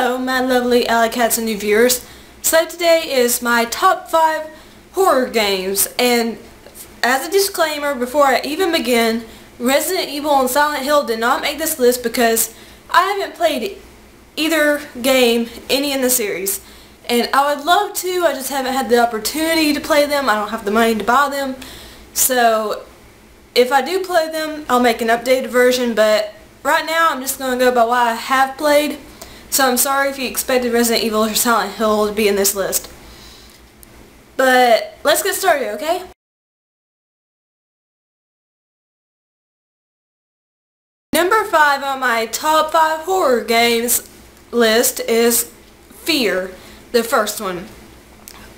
Hello, my lovely Alycats and new viewers. So today is my top 5 horror games, and as a disclaimer before I even begin, Resident Evil and Silent Hill did not make this list because I haven't played either game any in the series. And I would love to, I just haven't had the opportunity to play them. I don't have the money to buy them. So if I do play them, I'll make an updated version, but right now I'm just going to go by what I have played. So I'm sorry if you expected Resident Evil or Silent Hill to be in this list. But let's get started, okay? Number 5 on my top 5 horror games list is F.E.A.R, the first one.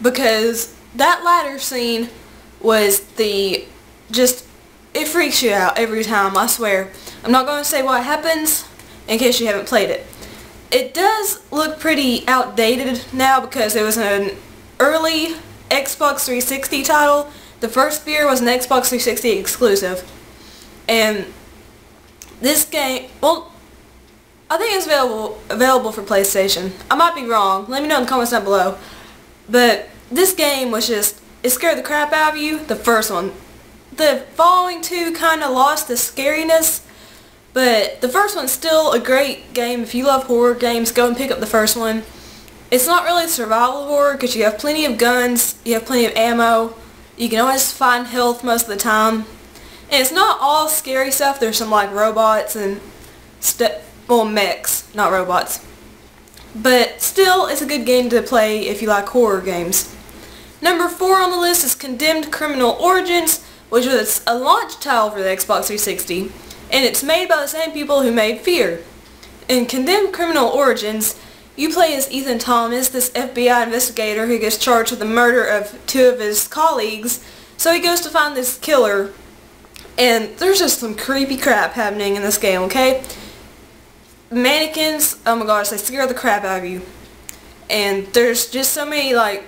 Because that ladder scene was it freaks you out every time, I swear. I'm not going to say what happens in case you haven't played it. It does look pretty outdated now because it was an early Xbox 360 title. The first F.E.A.R was an Xbox 360 exclusive. And this game, well, I think it's available for PlayStation. I might be wrong. Let me know in the comments down below. But this game was it scared the crap out of you, the first one. The following two kind of lost the scariness. But the first one's still a great game. If you love horror games, go and pick up the first one. It's not really survival horror because you have plenty of guns, you have plenty of ammo, you can always find health most of the time. And it's not all scary stuff. There's some like robots and mechs, not robots. But still, it's a good game to play if you like horror games. Number 4 on the list is Condemned Criminal Origins, which was a launch title for the Xbox 360. And it's made by the same people who made F.E.A.R. In Condemned Criminal Origins, you play as Ethan Thomas, this FBI investigator who gets charged with the murder of 2 of his colleagues. So he goes to find this killer, and there's just some creepy crap happening in this game, okay? Mannequins, oh my gosh, they scare the crap out of you. And there's just so many, like,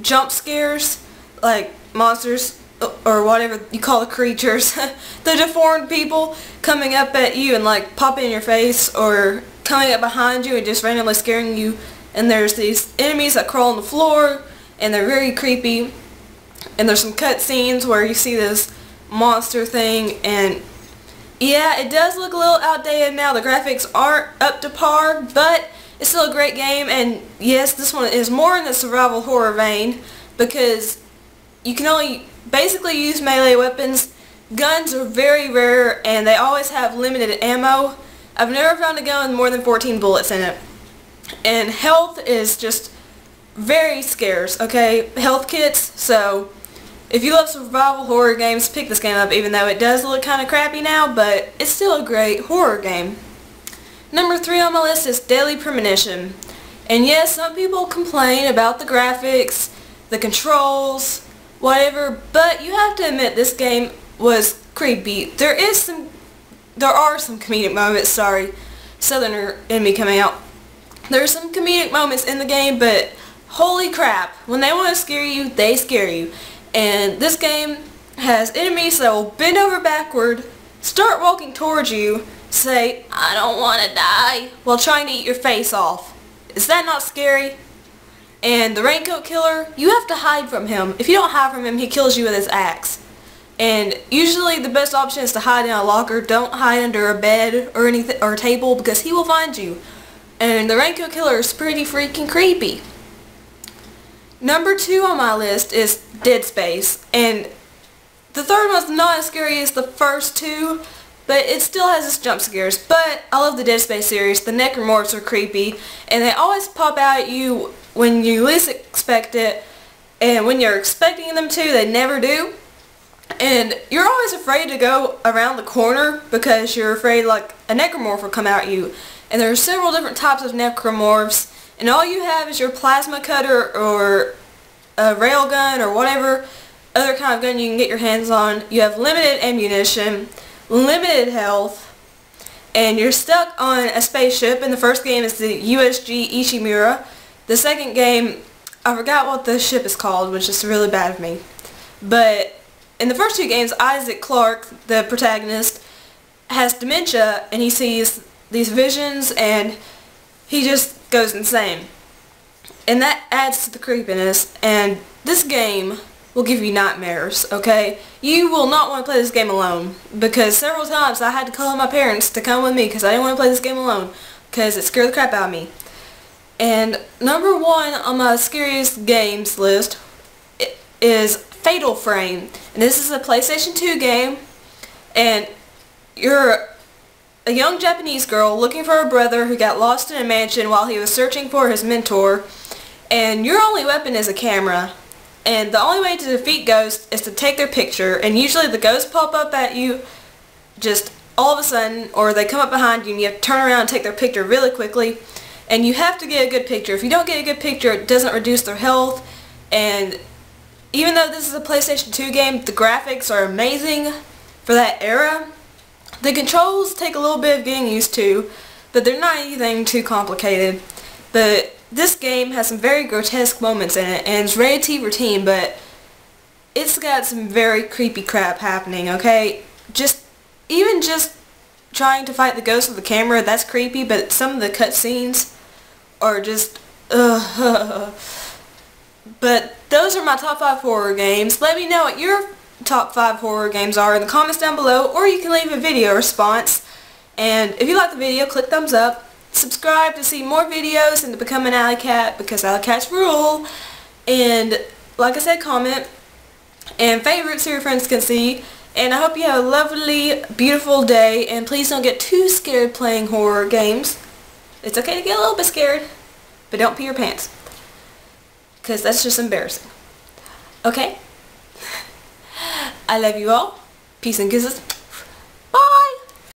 jump scares, like monsters, or whatever you call the creatures, the deformed people coming up at you and like popping in your face or coming up behind you and just randomly scaring you. And there's these enemies that crawl on the floor and they're very creepy. And there's some cutscenes where you see this monster thing, and yeah, it does look a little outdated now. The graphics aren't up to par, but it's still a great game. And yes, this one is more in the survival horror vein because you can only basically use melee weapons. Guns are very rare and they always have limited ammo. I've never found a gun with more than 14 bullets in it. And health is just very scarce, okay? Health kits, so if you love survival horror games, pick this game up, even though it does look kind of crappy now, but it's still a great horror game. Number 3 on my list is Deadly Premonition. And yes, some people complain about the graphics, the controls, whatever, but you have to admit this game was creepy. There are some comedic moments, sorry, Southerner in me coming out. There are some comedic moments in the game, but holy crap, when they want to scare you, they scare you. And this game has enemies that will bend over backward, start walking towards you, say, "I don't want to die," while trying to eat your face off. Is that not scary? And the raincoat killer, you have to hide from him. If you don't hide from him, he kills you with his axe. And usually the best option is to hide in a locker. Don't hide under a bed or anything or a table because he will find you. And the raincoat killer is pretty freaking creepy. Number 2 on my list is Dead Space. And the third one's not as scary as the first 2, but it still has its jump scares. But I love the Dead Space series. The necromorphs are creepy, and they always pop out at you when you least expect it, and when you're expecting them to, they never do. And you're always afraid to go around the corner because you're afraid like a necromorph will come out at you. And there are several different types of necromorphs, and all you have is your plasma cutter or a railgun or whatever other kind of gun you can get your hands on. You have limited ammunition, limited health, and you're stuck on a spaceship. In the first game is the USG Ishimura. The second game, I forgot what the ship is called, which is really bad of me. But in the first 2 games, Isaac Clarke, the protagonist, has dementia and he sees these visions, and he just goes insane. And that adds to the creepiness, and this game will give you nightmares, okay? You will not want to play this game alone, because several times I had to call my parents to come with me because I didn't want to play this game alone, because it scared the crap out of me. And number 1 on my scariest games list is Fatal Frame. And this is a PlayStation 2 game, and you're a young Japanese girl looking for her brother who got lost in a mansion while he was searching for his mentor, and your only weapon is a camera. And the only way to defeat ghosts is to take their picture, and usually the ghosts pop up at you just all of a sudden, or they come up behind you and you have to turn around and take their picture really quickly. And you have to get a good picture. If you don't get a good picture, it doesn't reduce their health. And even though this is a PlayStation 2 game, the graphics are amazing for that era. The controls take a little bit of getting used to, but they're not anything too complicated. But this game has some very grotesque moments in it, and it's rated T for teen, but it's got some very creepy crap happening, okay? Even just trying to fight the ghost with the camera, that's creepy, but some of the cutscenes are just, ugh. But those are my top 5 horror games. Let me know what your top 5 horror games are in the comments down below, or you can leave a video response. And if you like the video, click thumbs up. Subscribe to see more videos and to become an Alycat, because Alycats rule. And like I said, comment and favorite so your friends can see. And I hope you have a lovely, beautiful day, and please don't get too scared playing horror games. It's okay to get a little bit scared, but don't pee your pants, because that's just embarrassing. Okay? I love you all. Peace and kisses.